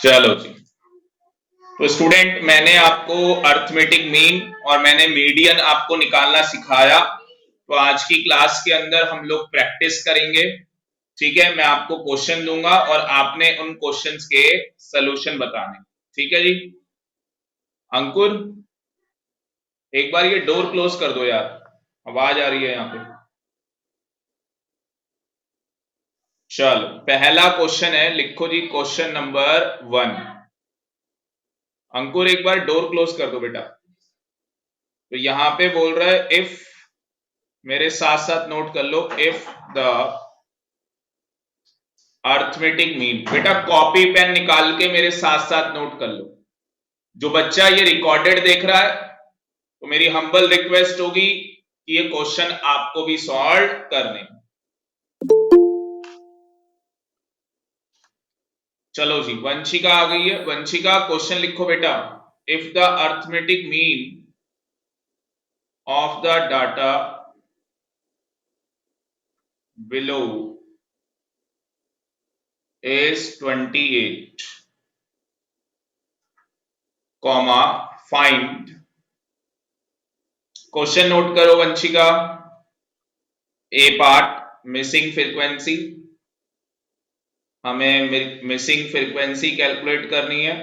चलो जी। तो स्टूडेंट, मैंने आपको अर्थमेटिक मीन और मैंने मीडियन आपको निकालना सिखाया। तो आज की क्लास के अंदर हम लोग प्रैक्टिस करेंगे। ठीक है, मैं आपको क्वेश्चन दूंगा और आपने उन क्वेश्चंस के सलूशन बताने। ठीक है जी। अंकुर, एक बार ये डोर क्लोज कर दो यार, आवाज आ रही है यहाँ पे। चलो, पहला क्वेश्चन है, लिखो जी क्वेश्चन नंबर 1। अंकुर, एक बार डोर क्लोज कर दो बेटा। तो यहां पे बोल रहा है इफ, मेरे साथ साथ नोट कर लो, इफ द अर्थमेटिक मीन। बेटा कॉपी पेन निकाल के मेरे साथ साथ नोट कर लो। जो बच्चा ये रिकॉर्डेड देख रहा है, तो मेरी हम्बल रिक्वेस्ट होगी कि ये क्वेश्चन आपको भी सॉल्व करने। चलो जी, वंशिका आ गई है। वंशिका, क्वेश्चन लिखो बेटा। If the arithmetic mean of the data below is 28, comma find। Question note करो वंशिका। ए पार्ट, मिसिंग फ्रीक्वेंसी, हमें मिसिंग फ्रीक्वेंसी कैलकुलेट करनी है।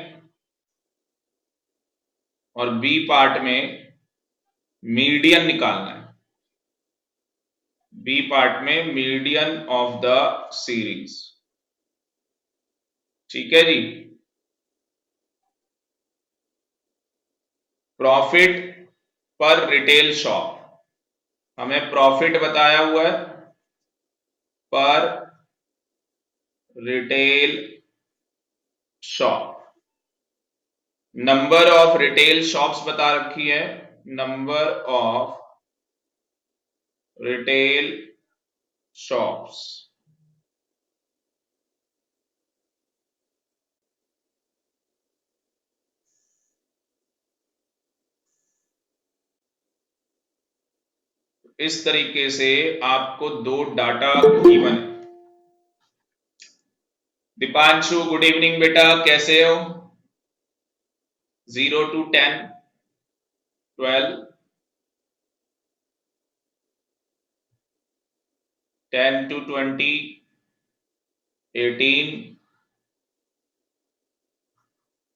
और बी पार्ट में मीडियन निकालना है। बी पार्ट में मीडियन ऑफ द सीरीज। ठीक है जी। प्रॉफिट पर रिटेल शॉप, हमें प्रॉफिट बताया हुआ है पर retail shop. Number of retail shops बता रखी है, नंबर ऑफ रिटेल शॉप्स। इस तरीके से आपको दो डाटा गिवन है। दीपांशु, गुड इवनिंग बेटा, कैसे हो? 0 to 10, 12, 10 to 20, 18,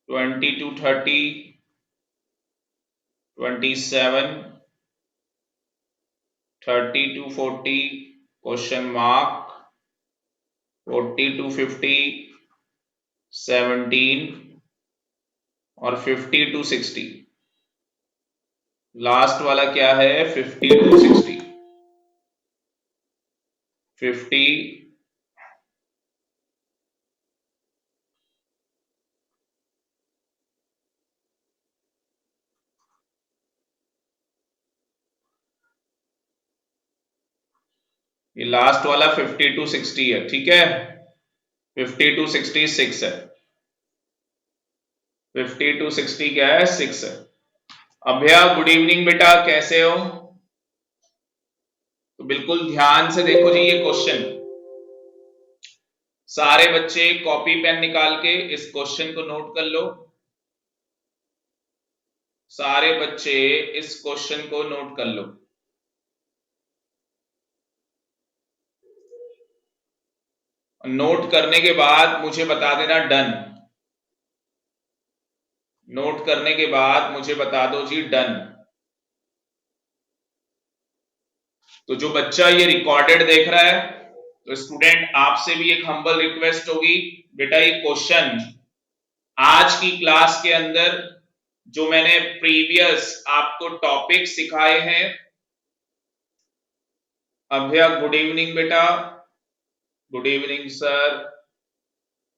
20 to 30, 27, 30 to 40, question mark, 40 to 50, 17 और 50 to 60। लास्ट वाला क्या है? 50 to 60। 50, ये लास्ट वाला 50 to 60 है। ठीक है, 50 to 60 6 है। 50 to 60 क्या है? 6 है। अभया, गुड इवनिंग बेटा, कैसे हो? तो बिल्कुल ध्यान से देखो जी ये क्वेश्चन। सारे बच्चे कॉपी पेन निकाल के इस क्वेश्चन को नोट कर लो। सारे बच्चे इस क्वेश्चन को नोट कर लो। नोट करने के बाद मुझे बता देना डन। नोट करने के बाद मुझे बता दो जी डन। तो जो बच्चा ये रिकॉर्डेड देख रहा है, तो स्टूडेंट आपसे भी एक हम्बल रिक्वेस्ट होगी, बेटा ये क्वेश्चन आज की क्लास के अंदर जो मैंने प्रीवियस आपको टॉपिक सिखाए हैं। अभया, गुड इवनिंग बेटा। Good evening sir.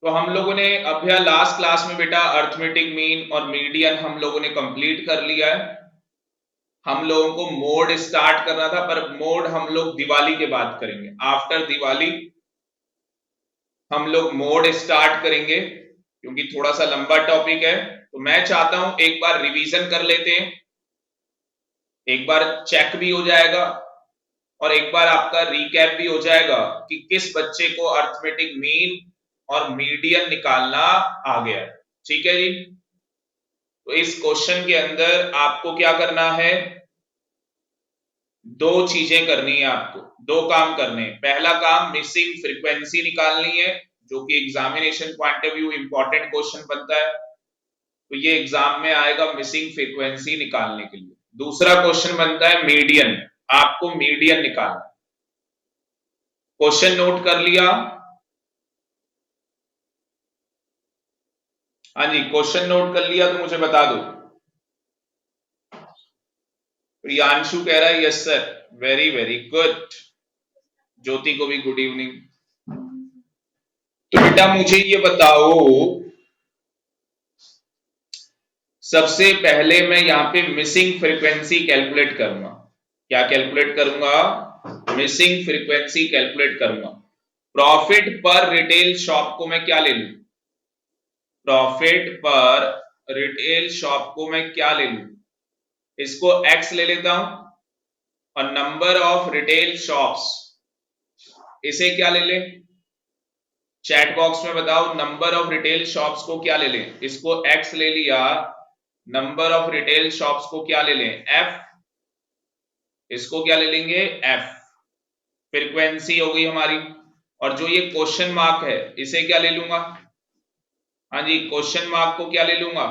तो हम लोगों ने अभया लास्ट क्लास में बेटा अर्थमेटिक मीन और मीडियन हम लोगों ने कंप्लीट कर लिया है। हम लोगों को मोड स्टार्ट करना था, पर मोड हम लोग दिवाली के बाद करेंगे। आफ्टर दिवाली हम लोग मोड स्टार्ट करेंगे, क्योंकि थोड़ा सा लंबा टॉपिक है। तो मैं चाहता हूं एक बार रिवीजन कर लेते हैं, एक बार चेक भी हो जाएगा और एक बार आपका रिकैप भी हो जाएगा कि किस बच्चे को अर्थमेटिक मीन और मीडियन निकालना आ गया है। ठीक है जी। तो इस क्वेश्चन के अंदर आपको क्या करना है, दो चीजें करनी है, आपको दो काम करने हैं। पहला काम मिसिंग फ्रीक्वेंसी निकालनी है, जो कि examination point of view important question बनता है, तो ये एग्जाम में आएगा मिसिंग फ्रीक्वेंसी निकालने के लिए। दूसरा क्वेश्चन बनता है मीडियन, आपको मीडियन निकालना। क्वेश्चन नोट कर लिया? हाँ जी, क्वेश्चन नोट कर लिया तो मुझे बता दो। प्रियांशु कह रहा है yes sir, very very good. Jyoti को भी गुड इवनिंग। तो बेटा मुझे ये बताओ, सबसे पहले मैं यहां पे मिसिंग फ्रीक्वेंसी कैलकुलेट करूंगा। क्या कैलकुलेट करूंगा? मिसिंग फ्रीक्वेंसी कैलकुलेट करूंगा। प्रॉफिट पर रिटेल शॉप को मैं क्या ले लूं? प्रॉफिट पर रिटेल शॉप को मैं क्या ले लूं? इसको एक्स ले लेता हूं, और नंबर ऑफ रिटेल शॉप्स इसे क्या ले लें? चैट बॉक्स में बताओ नंबर ऑफ रिटेल शॉप्स को क्या ले लें? इसको एक्स ले लिया, नंबर ऑफ रिटेल शॉप्स को क्या ले लें? एफ। इसको क्या ले लेंगे? एफ। फ्रीक्वेंसी हो गई हमारी। और जो ये क्वेश्चन मार्क है इसे क्या ले लूंगा? हाँ जी, क्वेश्चन मार्क को क्या ले लूंगा?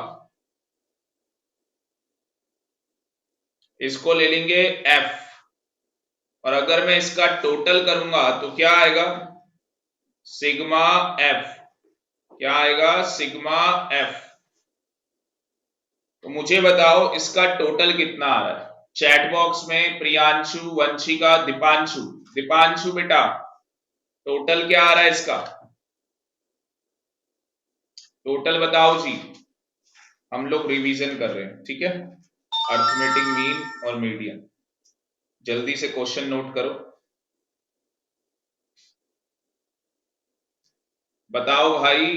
इसको ले लेंगे एफ। और अगर मैं इसका टोटल करूंगा तो क्या आएगा? Sigma F. क्या आएगा? Sigma F. तो मुझे बताओ इसका टोटल कितना आ रहा है? चैट बॉक्स में प्रियांशु, वंशिका, दीपांशु, दीपांशु बेटा टोटल क्या आ रहा है इसका? टोटल बताओ जी, हम लोग रिवीजन कर रहे हैं, ठीक है? अर्थमेटिक मीन और मीडियन। जल्दी से क्वेश्चन नोट करो, बताओ भाई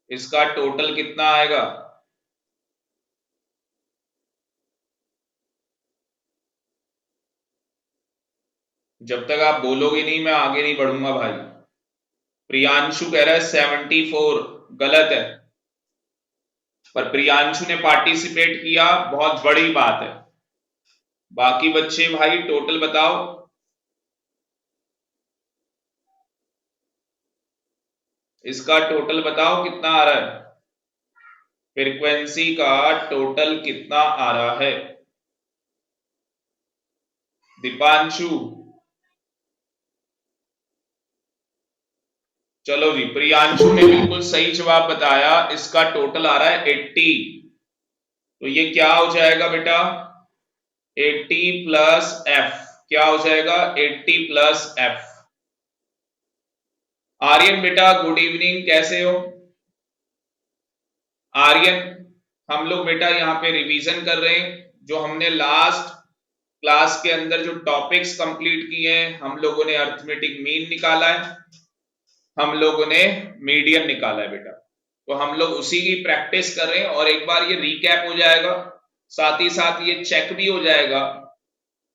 इसका टोटल कितना आएगा? जब तक आप बोलोगे नहीं मैं आगे नहीं बढ़ूंगा भाई। प्रियांशु कह रहा है 74, गलत है। पर प्रियांशु ने पार्टिसिपेट किया, बहुत बड़ी बात है। बाकी बच्चे भाई टोटल बताओ। इसका टोटल बताओ कितना आ रहा है? फ्रीक्वेंसी का टोटल कितना आ रहा है? दीपांशु, चलो जी, प्रियांशु ने बिल्कुल सही जवाब बताया, इसका टोटल आ रहा है 80। तो ये क्या हो जाएगा बेटा? 80 प्लस एफ। क्या हो जाएगा? 80 प्लस एफ। आर्यन बेटा गुड इवनिंग, कैसे हो आर्यन? हम लोग बेटा यहाँ पे रिवीजन कर रहे हैं, जो हमने लास्ट क्लास के अंदर जो टॉपिक्स कंप्लीट किए हैं। हम लोगों ने अर्थमेटिक मीन निकाला है, हम लोगों ने मीडियन निकाला है बेटा। तो हम लोग उसी की प्रैक्टिस कर रहे हैं, और एक बार ये रिकैप हो जाएगा, साथ ही साथ ये चेक भी हो जाएगा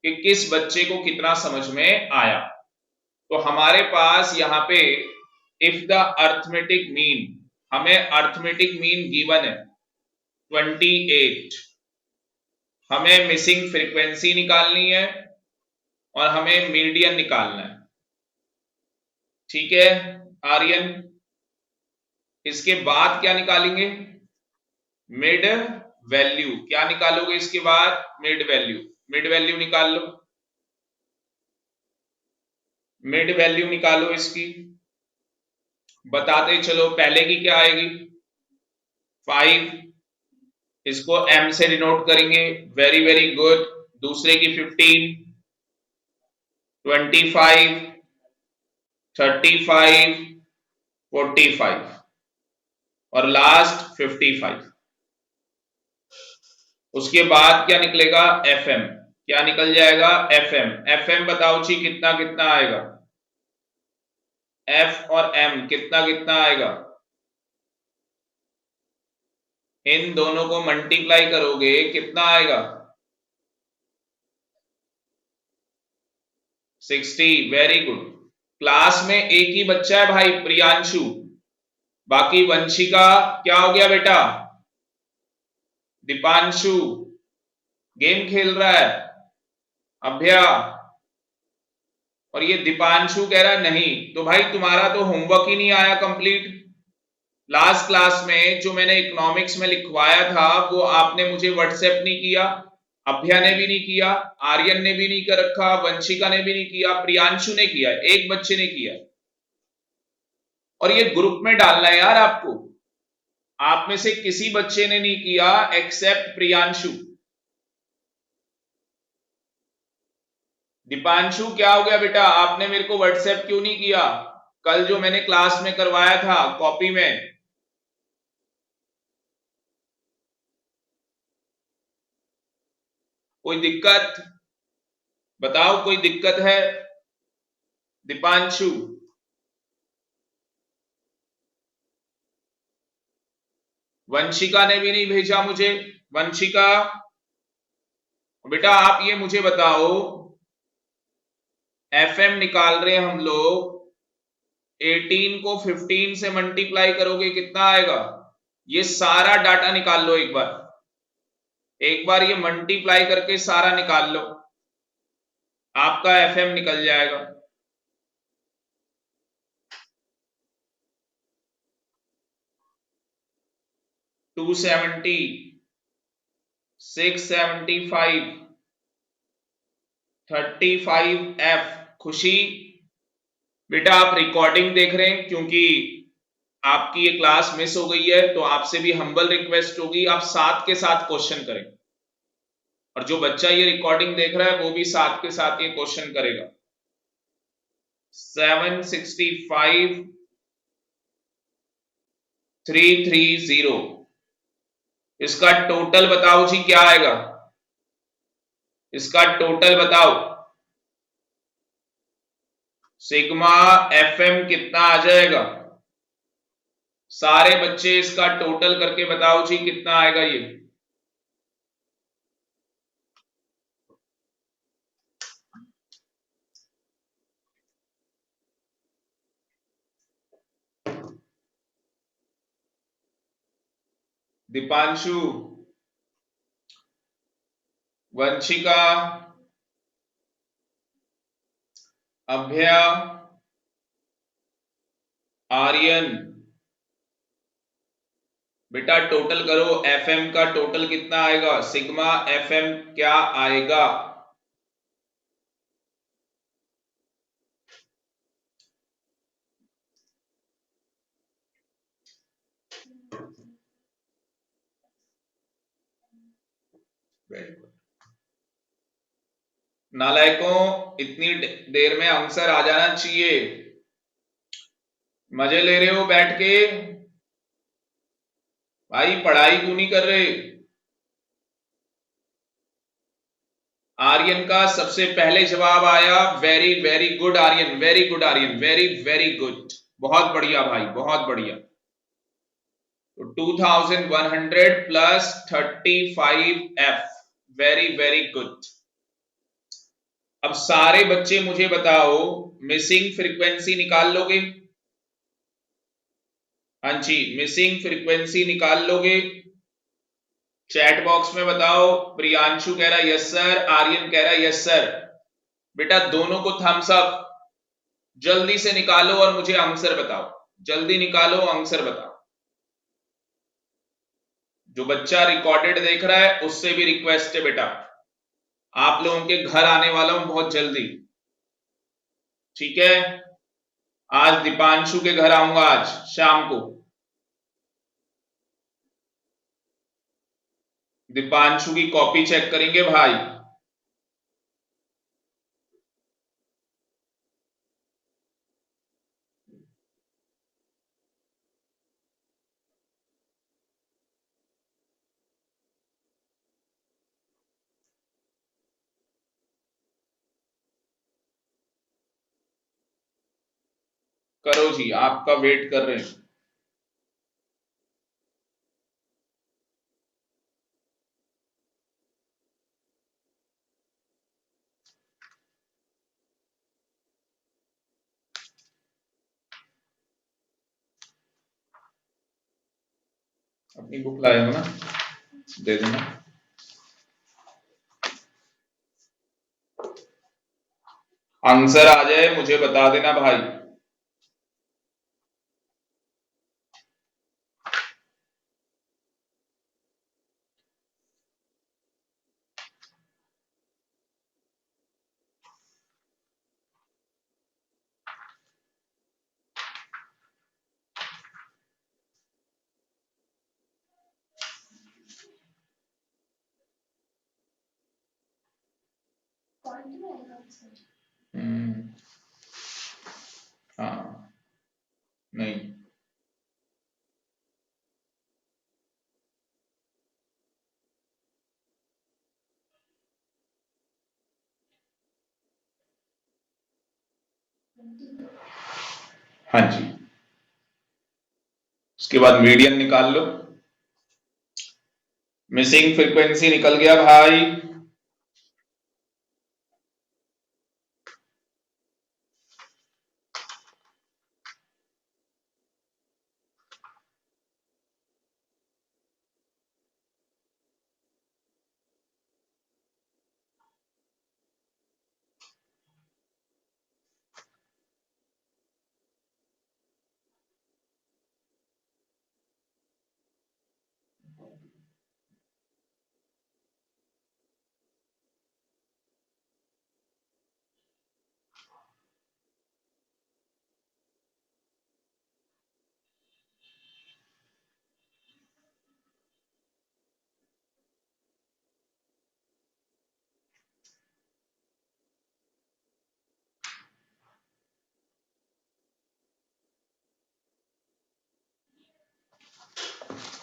कि किस बच्चे को कितना समझ में आया। तो हमारे पास यहाँ पे इफ द अर्थमेटिक मीन, हमें अर्थमेटिक मीन गिवन है 28, हमें मिसिंग फ्रीक्वेंसी निकालनी है, और हमें मीडियन निकालना है, ठीक है आर्यन? इसके बाद क्या निकालेंगे? Mid value. क्या निकालोगे इसके बाद? Mid value. मिड वैल्यू निकाल लो, मिड वैल्यू निकालो इसकी। बताते चलो, पहले की क्या आएगी? 5, इसको m से डिनोट करेंगे, वेरी वेरी गुड। दूसरे की 15, 25, 35, 45, और लास्ट 55। उसके बाद क्या निकलेगा? fm। क्या निकल जाएगा? fm। fm बताओ जी कितना कितना आएगा? f और m कितना कितना आएगा? इन दोनों को मल्टीप्लाई करोगे कितना आएगा? 60, वेरी गुड। क्लास में एक ही बच्चा है भाई, प्रियांशु। बाकी वंशिका क्या हो गया बेटा? दीपांशु गेम खेल रहा है। अभ्या और ये दीपांशु कह रहा है नहीं, तो भाई तुम्हारा तो होमवर्क ही नहीं आया कंप्लीट। लास्ट क्लास में जो मैंने इकोनॉमिक्स में लिखवाया था वो आपने मुझे व्हाट्सएप नहीं किया, अभ्या ने भी नहीं किया, आर्यन ने भी नहीं कर रखा, वंशिका ने भी नहीं किया, प्रियांशु ने किया, एक बच्चे ने किया। और ये ग्रुप में डालना है यार आपको। आप में से किसी बच्चे ने नहीं किया एक्सेप्ट प्रियांशु। दीपांशु क्या हो गया बेटा, आपने मेरे को व्हाट्सएप क्यों नहीं किया कल जो मैंने क्लास में करवाया था कॉपी में? कोई दिक्कत बताओ, कोई दिक्कत है? दीपांशु वंशिका ने भी नहीं भेजा मुझे। वंशिका बेटा आप ये मुझे बताओ, एफएम निकाल रहे हैं हम लोग, 18 को 15 से मल्टीप्लाई करोगे कितना आएगा? ये सारा डाटा निकाल लो एक बार, एक बार ये मल्टीप्लाई करके सारा निकाल लो, आपका एफएम निकल जाएगा। 270, 675, 35F। खुशी बेटा आप रिकॉर्डिंग देख रहे हैं, क्योंकि आपकी ये क्लास मिस हो गई है तो आपसे भी हम्बल रिक्वेस्ट होगी आप साथ के साथ क्वेश्चन करें, और जो बच्चा ये रिकॉर्डिंग देख रहा है वो भी साथ के साथ ये क्वेश्चन करेगा। 765 330, इसका टोटल बताओ जी क्या आएगा? इसका टोटल बताओ। सिग्मा एफएम कितना आ जाएगा? सारे बच्चे इसका टोटल करके बताओ जी कितना आएगा ये? दीपांशु, वंशिका, अभ्या, आर्यन, बेटा टोटल करो, एफएम का टोटल कितना आएगा? सिग्मा एफएम क्या आएगा? नालायकों, इतनी देर में आंसर आ जाना चाहिए। मजे ले रहे हो बैठ के? भाई पढ़ाई क्यों नहीं कर रहे? आर्यन का सबसे पहले जवाब आया, very very good Aryan, very good Aryan, very very good, बहुत बढ़िया भाई, बहुत बढ़िया। तो 2100 plus 35F, very very good. अब सारे बच्चे मुझे बताओ, मिसिंग फ्रीक्वेंसी निकाल लोगे? हाँ जी, मिसिंग फ्रीक्वेंसी निकाल लोगे? चैट बॉक्स में बताओ। प्रियांशु कह रहा है यस सर, आर्यन कह रहा है यस सर। बेटा दोनों को थम्स अप, जल्दी से निकालो और मुझे आंसर बताओ, जल्दी निकालो आंसर बताओ। जो बच्चा रिकॉर्डेड देख रहा है उससे भी रिक्वेस्ट है बेटा, आप लोगों के घर आने वाला हूं बहुत जल्दी, ठीक है? आज दीपांशु के घर आऊंगा आज शाम को। दीपांशु की कॉपी चेक करेंगे भाई। करो जी, आपका वेट कर रहे हैं। अपनी बुक लाए हो ना, दे देना। आंसर आ जाए मुझे बता देना भाई। हाँ नहीं, हाँ जी। उसके बाद मीडियन निकाल लो। मिसिंग फ्रीक्वेंसी निकल गया भाई।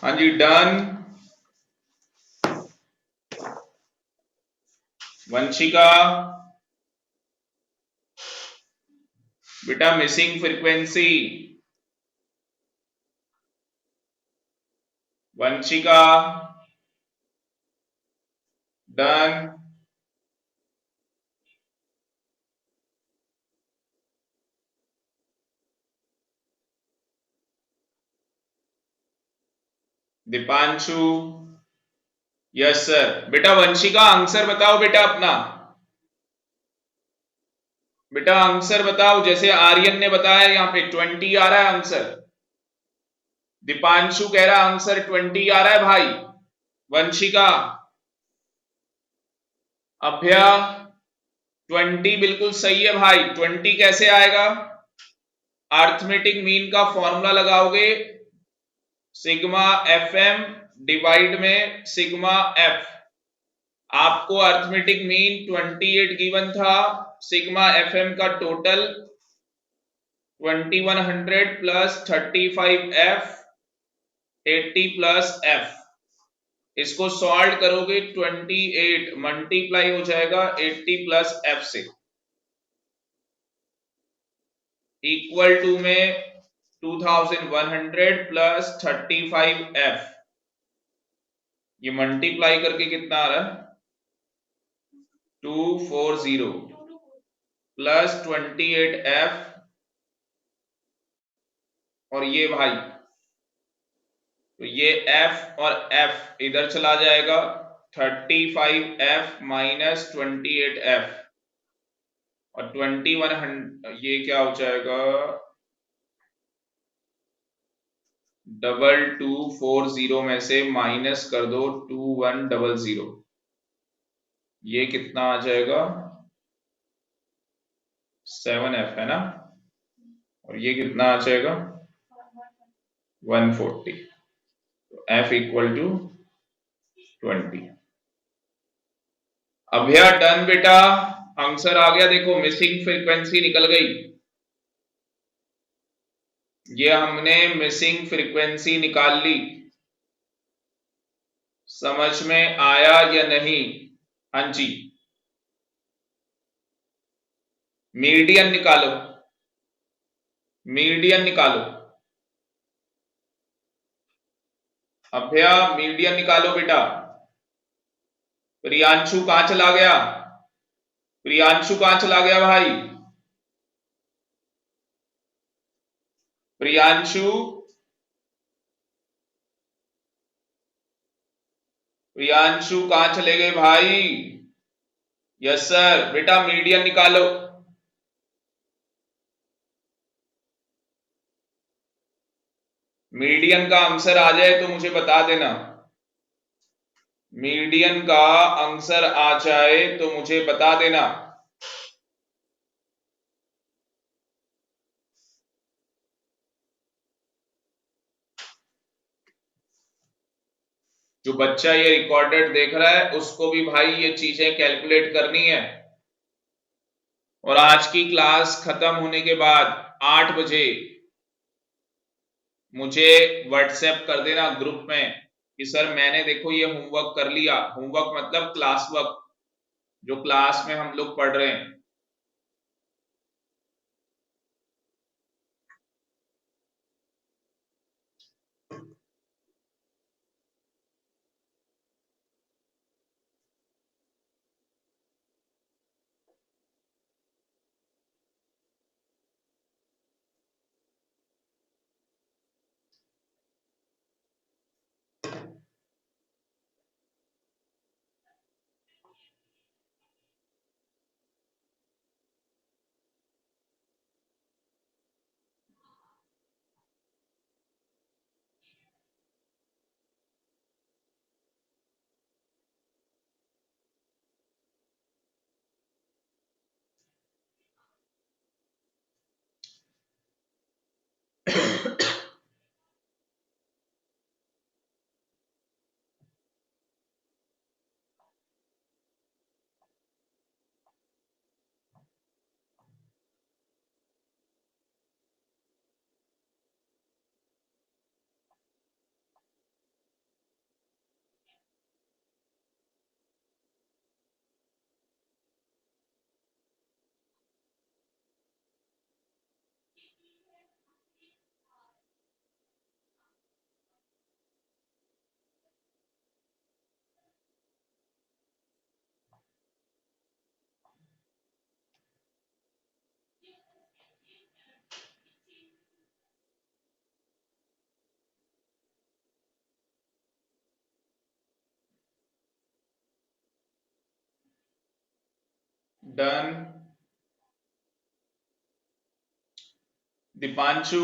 हाँ जी डन। वंशिका बेटा missing frequency. Vanshika done. Deepanshu yes sir. बेटा वंशिका आंसर बताओ बेटा अपना। बेटा आंसर बताओ, जैसे आर्यन ने बताया यहाँ पे 20 आ रहा है आंसर। दीपांशु कह रहा आंसर 20 आ रहा है भाई। वंशिका अभ्या 20 बिल्कुल सही है भाई। 20 कैसे आएगा? अर्थमेटिक मीन का फॉर्मूला लगाओगे, सिग्मा एफ एम डिवाइड में सिग्मा एफ। आपको अर्थमेटिक मीन 28 गिवन था, सिग्मा एफ एम का total 2100 plus 35 F 80 plus F. इसको सॉल्व करोगे 28 मल्टीप्लाई हो जाएगा 80 प्लस एफ से, इक्वल टू में 2100 प्लस 35 एफ। ये मल्टीप्लाई करके कितना आ रहा है? 240 प्लस 28 एफ, और ये भाई, तो ये f और f इधर चला जाएगा, 35f माइनस 28f, और 2100 ये क्या हो जाएगा, 2240 में से माइनस कर दो 2100, ये कितना आ जाएगा 7f है ना, और ये कितना आ जाएगा 140। तो f इक्वल टू 20। अभ्या डन बेटा, आंसर आ गया। देखो मिसिंग फ्रीक्वेंसी निकल गई। ये हमने मिसिंग फ्रीक्वेंसी निकाल ली। समझ में आया या नहीं? हाँ जी। मीडियन निकालो, मीडियन निकालो। अभ्या मीडियन निकालो बेटा। प्रियांशु कहां चला गया? प्रियांशु कहां चला गया भाई? प्रियांशु प्रियांशु कहाँ चले गए भाई? Yes sir. बेटा मीडियन निकालो। मीडियन का आंसर आ जाए तो मुझे बता देना। मीडियन का आंसर आ जाए तो मुझे बता देना। जो बच्चा ये रिकॉर्डेड देख रहा है उसको भी भाई ये चीजें कैलकुलेट करनी है। और आज की क्लास खत्म होने के बाद 8 बजे मुझे व्हाट्सएप कर देना ग्रुप में कि सर मैंने देखो ये होमवर्क कर लिया। होमवर्क मतलब क्लास वर्क, जो क्लास में हम लोग पढ़ रहे हैं। डन। दीपांशु,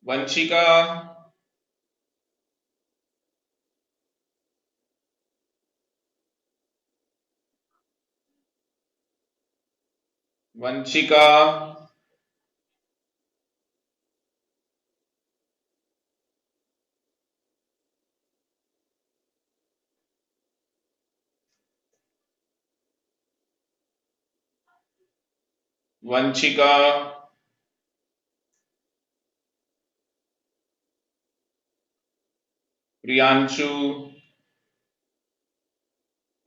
वंशिका, वंशिका, वंशिका, प्रियांशु,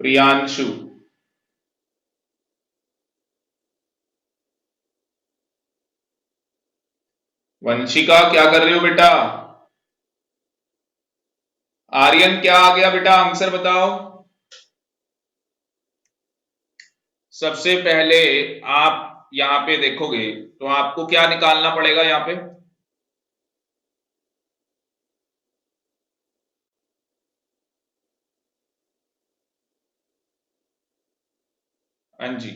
प्रियांशु, वंशिका क्या कर रहे हो बेटा? आर्यन क्या आ गया बेटा? आंसर बताओ। सबसे पहले आप यहां पे देखोगे तो आपको क्या निकालना पड़ेगा यहां पे? हाँ जी,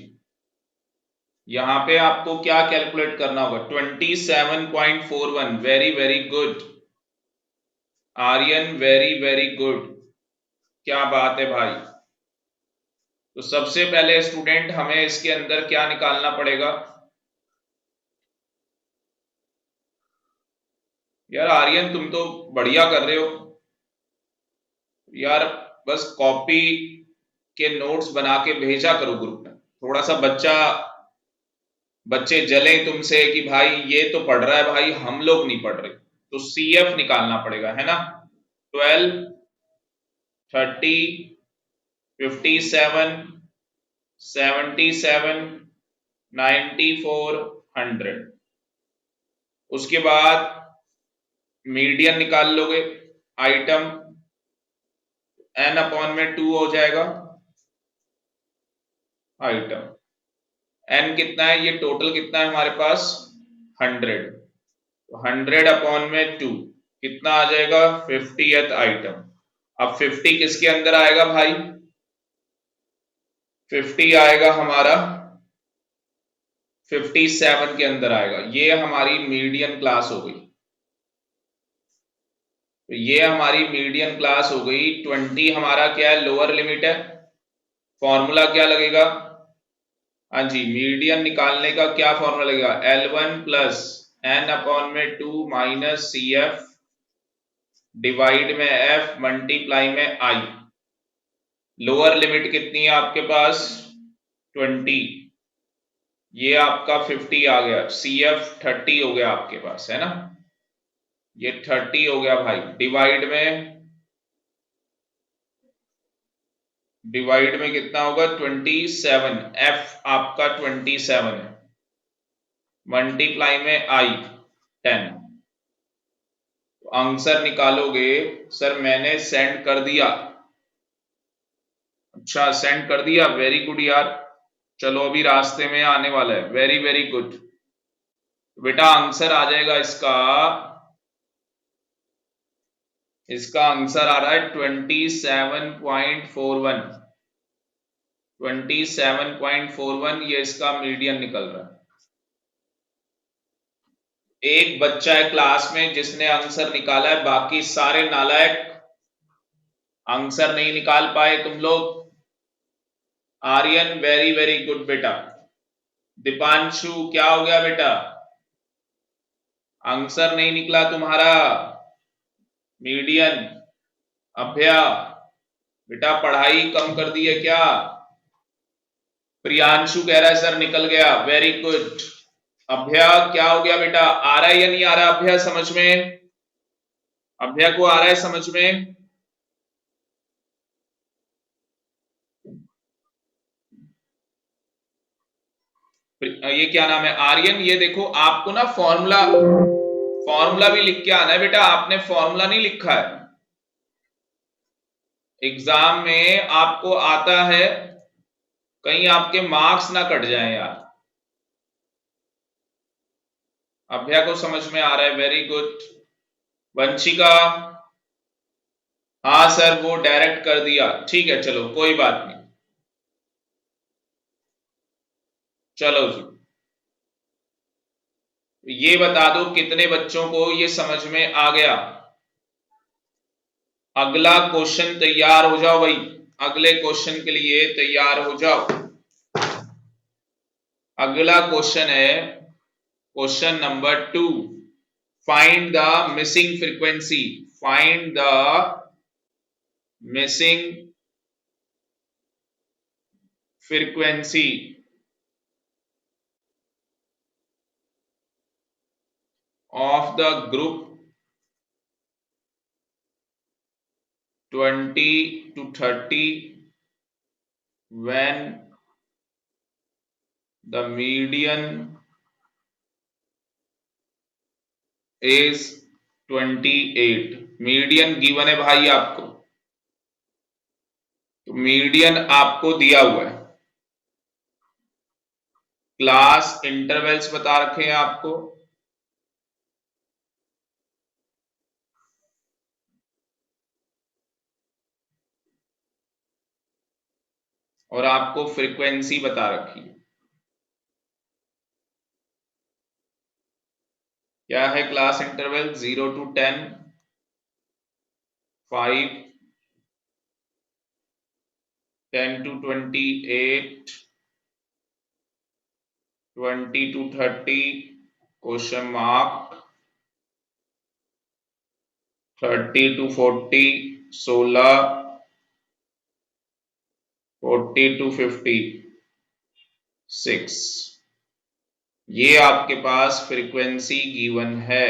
यहां पे आपको क्या कैलकुलेट करना होगा? 27.41। Very very good Aryan, very very good. क्या बात है भाई। तो सबसे पहले स्टूडेंट हमें इसके अंदर क्या निकालना पड़ेगा? यार आर्यन तुम तो बढ़िया कर रहे हो यार। बस कॉपी के नोट्स बना के भेजा करो ग्रुप में। थोड़ा सा बच्चे जले तुमसे कि भाई ये तो पढ़ रहा है, भाई हम लोग नहीं पढ़ रहे। तो सीएफ निकालना पड़ेगा, है ना? 12, 30, 57, 77, 94, 100। उसके बाद मीडियन निकाल लोगे। आइटम n अपॉन में 2 हो जाएगा। आइटम n कितना है? ये टोटल कितना है हमारे पास? 100। 100 अपॉन में 2 कितना आ जाएगा 50th आइटम। अब 50 किसके अंदर आएगा भाई, 50 आएगा हमारा 57 के अंदर आएगा। ये हमारी मीडियन क्लास हो गई। तो ये हमारी मीडियन क्लास हो गई। 20 हमारा क्या है, लोअर लिमिट है। फॉर्मूला क्या लगेगा, हाँ जी, मीडियन निकालने का क्या फॉर्मूला लगेगा, L1 प्लस एन अपॉन में 2 माइनस सी एफ डिवाइड में एफ मल्टीप्लाई में आई। लोअर लिमिट कितनी है आपके पास 20, ये आपका 50 आ गया, सी एफ 30 हो गया आपके पास, है ना, ये 30 हो गया भाई। डिवाइड में कितना होगा 27, एफ आपका 27 है, मल्टीप्लाई में आई 10। तो आंसर निकालोगे, सर मैंने सेंड कर दिया। अच्छा सेंड कर दिया, वेरी गुड यार। चलो अभी रास्ते में आने वाला है, वेरी वेरी गुड। बेटा आंसर आ जाएगा इसका, इसका आंसर आ रहा है 27.41। 27.41 ये इसका मीडियन निकल रहा है। एक बच्चा है क्लास में जिसने आंसर निकाला है, बाकी सारे नालायक, आंसर नहीं निकाल पाए तुम लोग। आर्यन वेरी वेरी गुड बेटा। दीपांशु क्या हो गया बेटा, आंसर नहीं निकला तुम्हारा मीडियन। अभ्या बेटा पढ़ाई कम कर दी है क्या। प्रियांशु कह रहा है सर निकल गया, वेरी गुड। अभ्या क्या हो गया बेटा, आ रहा है या नहीं आ रहा अभ्या समझ में, अभ्या को आ रहा है समझ में। ये क्या नाम है आर्यन, ये देखो आपको ना फॉर्मूला, फॉर्मूला भी लिख के आना है बेटा, आपने फॉर्मूला नहीं लिखा है। एग्जाम में आपको आता है, कहीं आपके मार्क्स ना कट जाएं यार। अभ्या को समझ में आ रहा है, वेरी गुड। वंशिका, हाँ सर वो डायरेक्ट कर दिया, ठीक है चलो कोई बात नहीं। चलो जी, ये बता दो कितने बच्चों को ये समझ में आ गया। अगला क्वेश्चन तैयार हो जाओ भाई, अगले क्वेश्चन के लिए तैयार हो जाओ। अगला क्वेश्चन है question number 2, find the missing frequency, find the missing frequency of the group 20 to 30 when the median is 28। Median given है भाई आपको, तो मीडियन आपको दिया हुआ है, क्लास इंटरवल्स बता रखे हैं आपको, और आपको फ्रीक्वेंसी बता रखी है। क्या है class interval, 0 to 10, 5, 10 to 28, 20 to 30, question mark, 30 to 40, 16, 40 to 56। ये आपके पास फ्रीक्वेंसी गिवन है,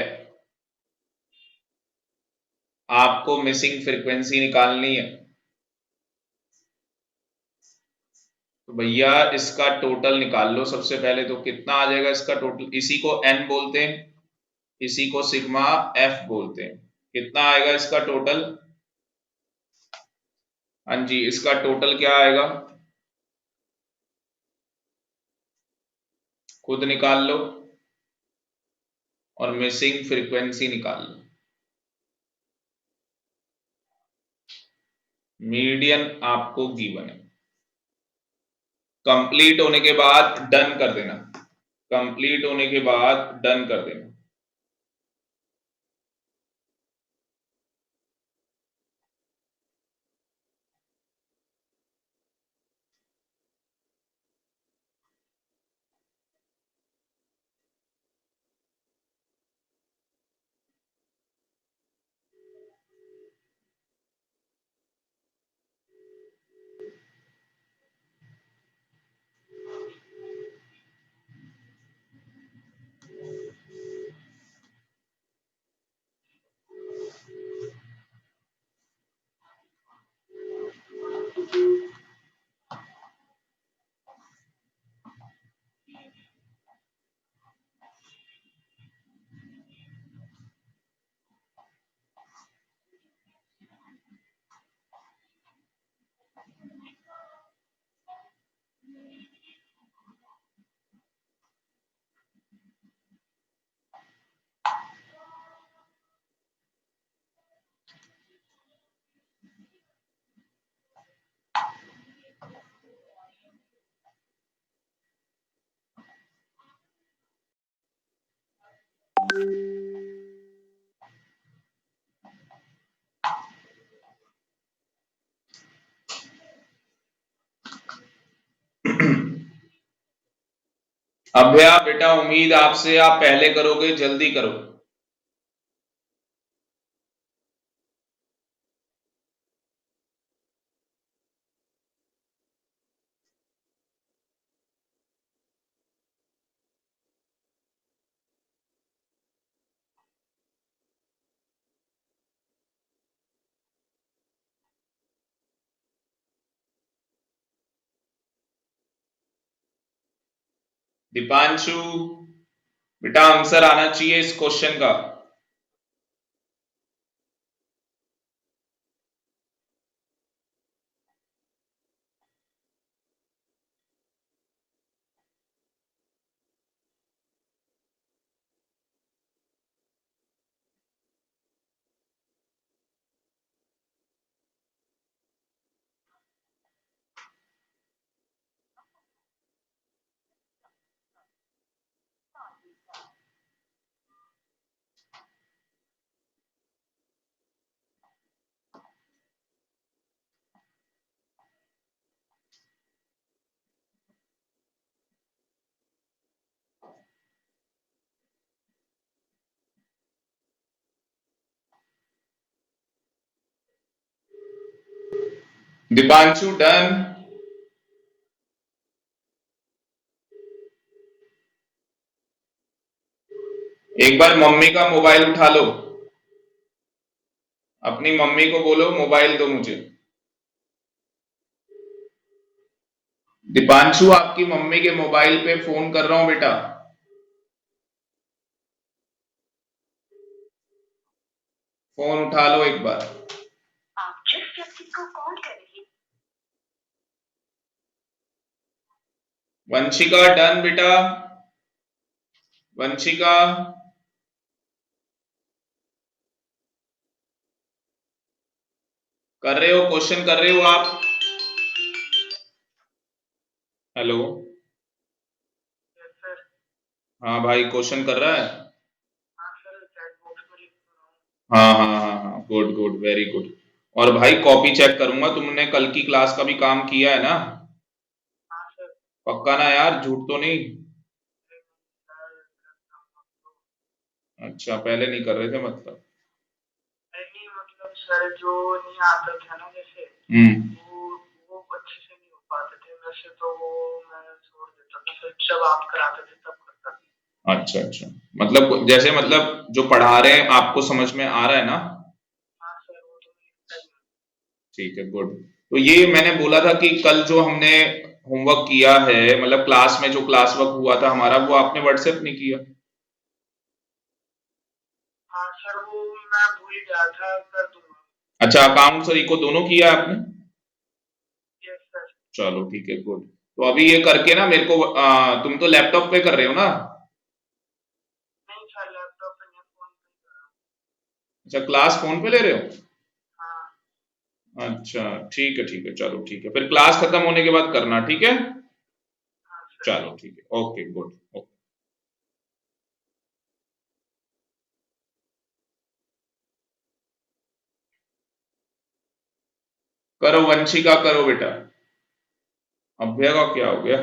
आपको मिसिंग फ्रीक्वेंसी निकालनी है। तो भैया इसका टोटल निकाल लो सबसे पहले, तो कितना आ जाएगा इसका टोटल, इसी को n बोलते हैं, इसी को सिग्मा f बोलते हैं। कितना आएगा इसका टोटल, हाँ जी इसका टोटल क्या आएगा, खुद निकाल लो और मिसिंग फ्रीक्वेंसी निकाल लो। मीडियन आपको गिवन है। कंप्लीट होने के बाद डन कर देना, कंप्लीट होने के बाद डन कर देना। अभ्या बेटा उम्मीद आपसे, आप पहले करोगे, जल्दी करो। दीपांशु बेटा आंसर आना चाहिए इस क्वेश्चन का। दीपांशु डन। एक बार मम्मी का मोबाइल उठा लो, अपनी मम्मी को बोलो मोबाइल दो मुझे। दीपांशु आपकी मम्मी के मोबाइल पे फोन कर रहा हूं बेटा, फोन उठा लो एक बार। आप जिस व्यक्ति को कॉल कर रही हैं। वंशिका डन बेटा, वंशिका कर रहे हो, क्वेश्चन कर रहे हो आप? हेलो। हाँ भाई क्वेश्चन कर रहा है। हाँ हाँ हाँ हाँ, गुड गुड, वेरी गुड। और भाई कॉपी चेक करूंगा, तुमने कल की क्लास का भी काम किया है ना? पक्का ना यार, झूठ तो नहीं? अच्छा पहले नहीं कर रहे थे मतलब। नहीं मतलब सर जो नहीं आता था ना जैसे वो अच्छे से नहीं हो पाते थे, वैसे तो वो मैं छोड़ देता था, फिर जब आप कराते थे तब करता था। अच्छा अच्छा, मतलब जैसे मतलब जो पढ़ा रहे हैं आपको समझ में आ रहा है ना? हाँ सर वो तो ठीक है, गुड। तो ये मैंने बोला था कि कल जो हमने होमवर्क किया है, मतलब क्लास में जो क्लास वर्क हुआ था हमारा, वो आपने व्हाट्सएप नहीं किया? हाँ सर वो मैं भूल गया था, कर दूंगा। अच्छा अकाउंट्स और इको दोनों किया आपने? Yes sir. चलो ठीक है, गुड। तो अभी ये करके ना मेरे को तुम तो लैपटॉप पे कर रहे हो ना? नहीं सर लैपटॉप पे नहीं, फोन पे कर रहा हूँ। अच्छा क्लास फोन पे ले रहे हो? हाँ। अच्छा ठीक है, चलो ठीक है, फिर क्लास खत्म होने के बाद करना, ठीक है। चलो ठीक है, ओके गुड। करो वंशिका, करो बेटा। अभ्या का क्या हो गया?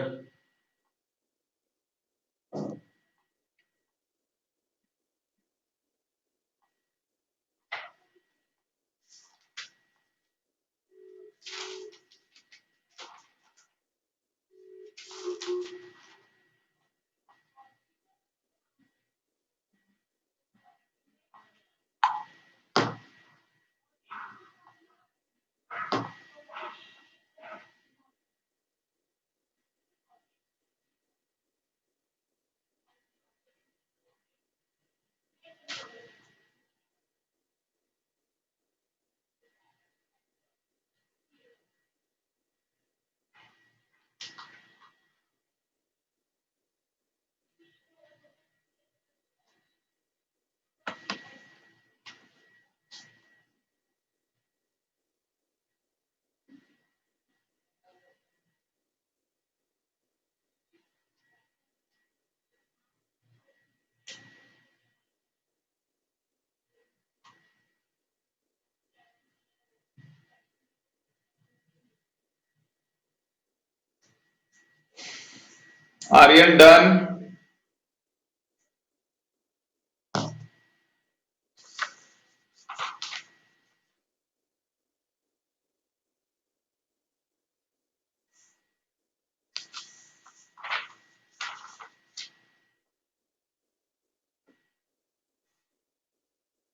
आर्यन डन।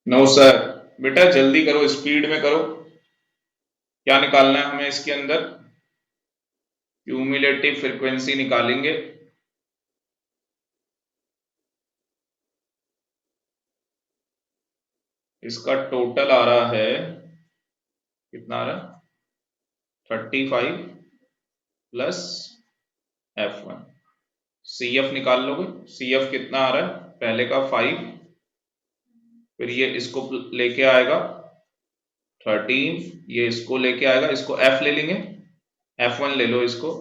नो सर, बेटा जल्दी करो, स्पीड में करो। क्या निकालना है हमें इसके अंदर? क्यूमुलेटिव फ्रीक्वेंसी निकालेंगे। इसका टोटल आ रहा है, कितना आ रहा है? 35 प्लस F1। सी एफ निकाल लोगे? सी एफ कितना आ रहा है? पहले का 5, फिर ये इसको लेके आएगा 13, ये इसको लेके आएगा, इसको F ले लेंगे, F1 ले लो इसको,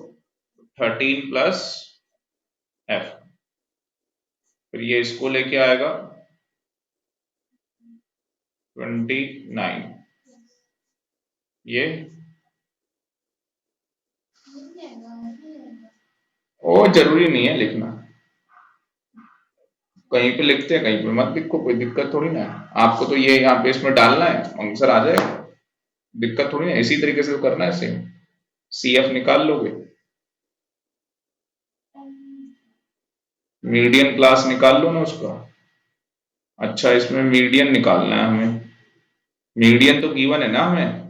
13 प्लस F, फिर ये इसको लेके आएगा 29, ये ओ जरूरी नहीं है लिखना, कहीं पे लिखते हैं कहीं पे मत लिखो, कोई दिक्कत थोड़ी ना है। आपको तो ये यहाँ पे इसमें डालना है, आंसर आ जाएगा, दिक्कत थोड़ी है, इसी तरीके से तो करना है सेम। सी एफ निकाल लोगे, मीडियन क्लास निकाल लो ना उसका। अच्छा इसमें मीडियन निकालना है हमें, मीडियन तो गिवन है ना हमें।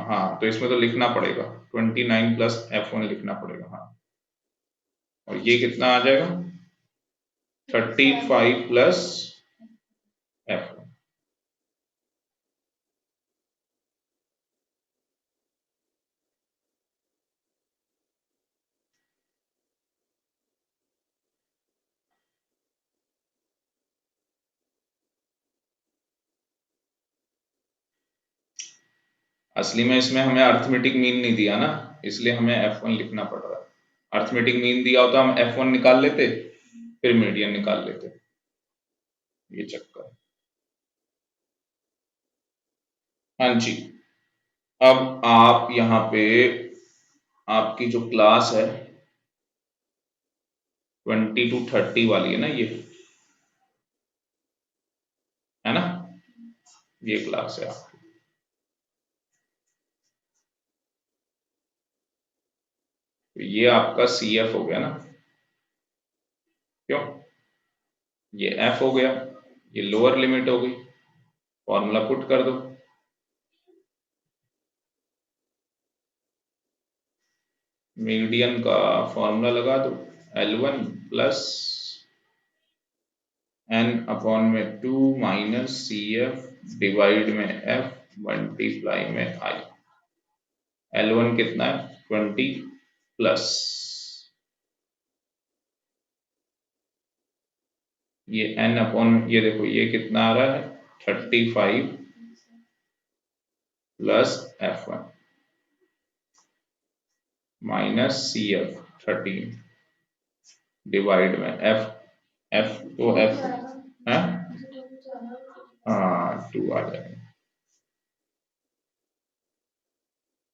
हाँ तो इसमें तो लिखना पड़ेगा 29 प्लस F1 लिखना पड़ेगा, हाँ। और ये कितना आ जाएगा? 35 प्लस F1। असली में इसमें हमें अर्थमेटिक मीन नहीं दिया ना, इसलिए हमें F1 लिखना पड़ रहा है। अर्थमेटिक मीन दिया होता हम F1 निकाल लेते, फिर मीडियन निकाल लेते, ये चक्कर है। हाँ जी। अब आप यहाँ पे, आपकी जो क्लास है 20 to 30 वाली है ना, ये है ना, ये क्लास है आपकी। तो ये आपका सी एफ हो गया ना, क्यों? ये एफ हो गया, ये लोअर लिमिट हो गई, फॉर्मूला पुट कर दो। मीडियन का फॉर्मूला लगा दो, L1 प्लस n अपॉन में 2 माइनस सी एफ डिवाइड में F मल्टीप्लाई में I। L1 कितना है? 20 प्लस ये n अपॉन, ये देखो ये कितना आ रहा है? 35 plus F1 minus CF 13 divide में F तो F है, हाँ 2 आ जाएगा,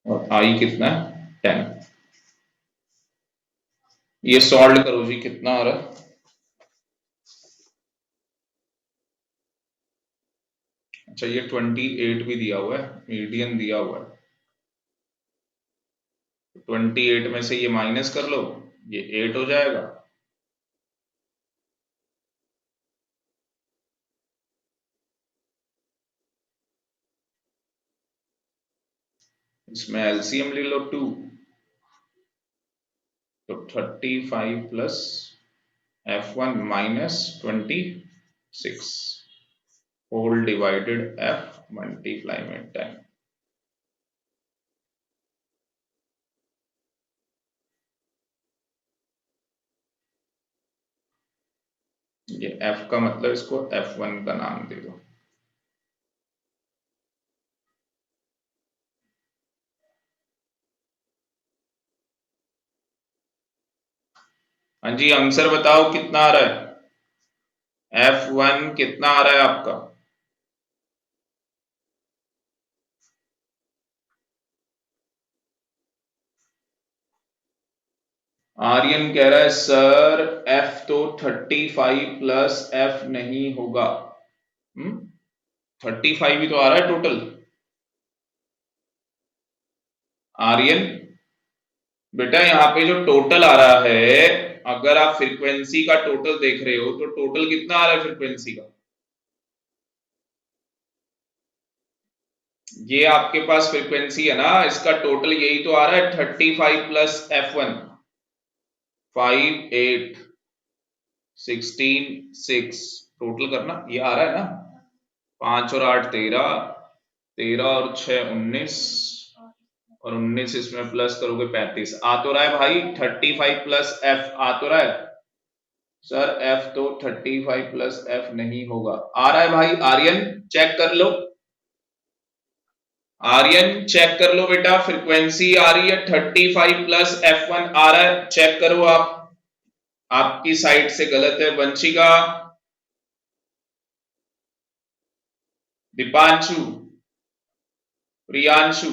और I कितना है 10। ये सॉल्व करो जी, कितना आ रहा है? अच्छा ये 28 भी दिया हुआ है, मीडियन दिया हुआ है, 28 में से ये माइनस कर लो, ये 8 हो जाएगा। इसमें एलसीएम ले लो 2, तो 35 plus F1 minus 26 whole divided F multiply में 10। ये F का मतलब इसको F1 का नाम दे दो। हाँ जी आंसर बताओ कितना आ रहा है, F1 कितना आ रहा है आपका? आर्यन कह रहा है सर F तो 35 प्लस F नहीं होगा। 35 ही तो आ रहा है टोटल। आर्यन बेटा यहाँ पे जो टोटल आ रहा है, अगर आप फ्रीक्वेंसी का टोटल देख रहे हो तो टोटल कितना आ रहा है फ्रीक्वेंसी का? ये आपके पास फ्रीक्वेंसी है ना, इसका टोटल यही तो आ रहा है 35 प्लस F1, 5 8 16 6, टोटल करना, ये आ रहा है ना, 5 और 8 13, 13 और 6 19, और 19 इसमें प्लस करोगे 35, आ तो रहा है भाई 35 प्लस F आ तो रहा है। सर F तो 35 प्लस F नहीं होगा, आ रहा है भाई, आर्यन चेक कर लो, आर्यन चेक कर लो बेटा, फ्रीक्वेंसी आ रही है 35 प्लस F1 आ रहा है, चेक करो आप, आपकी साइड से गलत है। वंशिका, दीपांशु, प्रियांशु,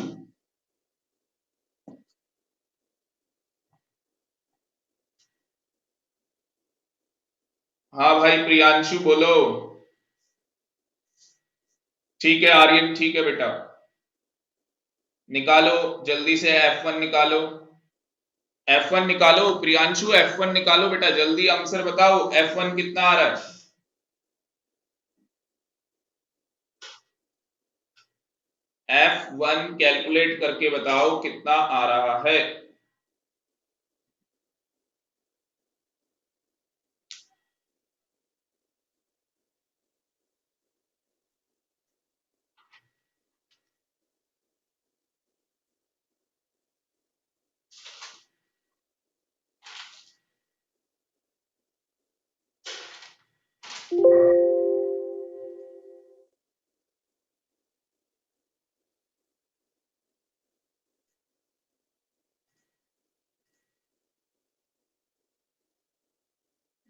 हाँ भाई प्रियांशु बोलो। ठीक है आर्यन, ठीक है बेटा, निकालो जल्दी से F1 निकालो, F1 निकालो प्रियांशु, F1 निकालो बेटा जल्दी, आंसर बताओ F1 कितना आ रहा है? F1 कैलकुलेट करके बताओ कितना आ रहा है।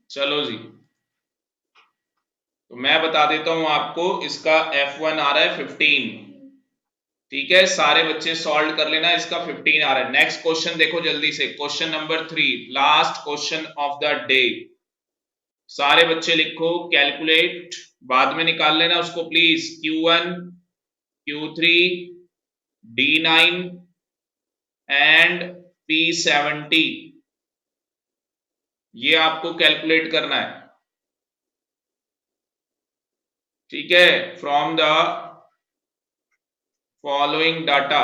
चलो जी, तो मैं बता देता हूं आपको, इसका F1 आ रहा है 15, ठीक है, सारे बच्चे सॉल्व कर लेना, इसका 15 आ रहा है। नेक्स्ट क्वेश्चन देखो जल्दी से, question number 3, last question of the day, सारे बच्चे लिखो, कैलकुलेट, बाद में निकाल लेना उसको please, Q1 Q3 D9 and P70, ये आपको कैलकुलेट करना है, ठीक है, फ्रॉम द फॉलोइंग डाटा।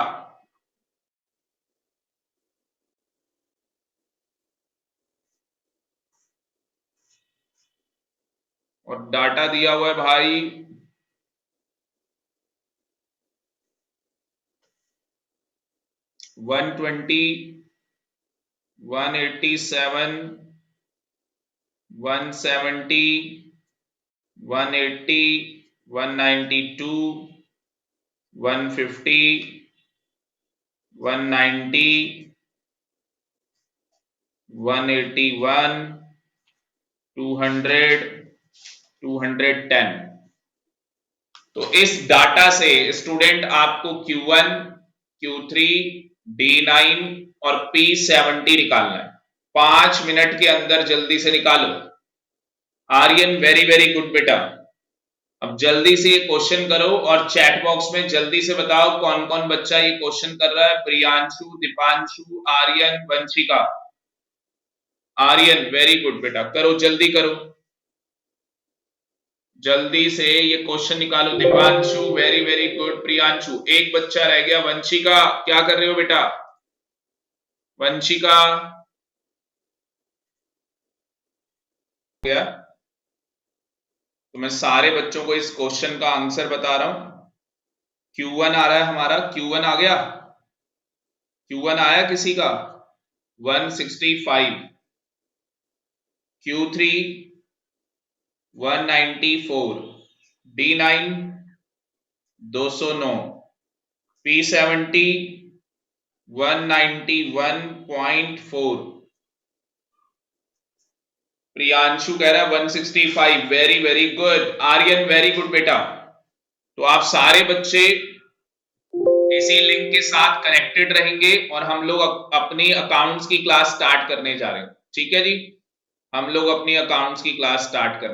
और डाटा दिया हुआ है भाई 120, 187, 170, 180, 192, 150, 190, 181, 200, 210। तो इस डाटा से स्टूडेंट आपको Q1, Q3, D9 और P70 निकालना है। 5 मिनट के अंदर जल्दी से निकालो। आर्यन वेरी वेरी गुड बेटा। अब जल्दी से ये क्वेश्चन करो और चैट बॉक्स में जल्दी से बताओ कौन कौन बच्चा ये क्वेश्चन कर रहा है। प्रियांशु, दीपांशु, आर्यन, वंशिका। आर्यन वेरी गुड बेटा, करो जल्दी करो, जल्दी से ये क्वेश्चन निकालो। Deepanshu very very good. Priyanshu, एक बच्चा रह गया। वंशिका क्या कर रहे हो बेटा? वंशिका गया। तो मैं सारे बच्चों को इस क्वेश्चन का आंसर बता रहा हूं। Q1 आ रहा है हमारा, Q1 आ गया। Q1 आया किसी का? 165, Q3 194, D9 209, P70 191.4। प्रियांशु कह रहा है 165, very very good. Aryan very good बेटा। तो आप सारे बच्चे इसी लिंक के साथ कनेक्टेड रहेंगे और हम लोग अपनी अकाउंट्स की क्लास स्टार्ट करने जा रहे हैं। ठीक है जी, हम लोग अपनी अकाउंट्स की क्लास स्टार्ट करने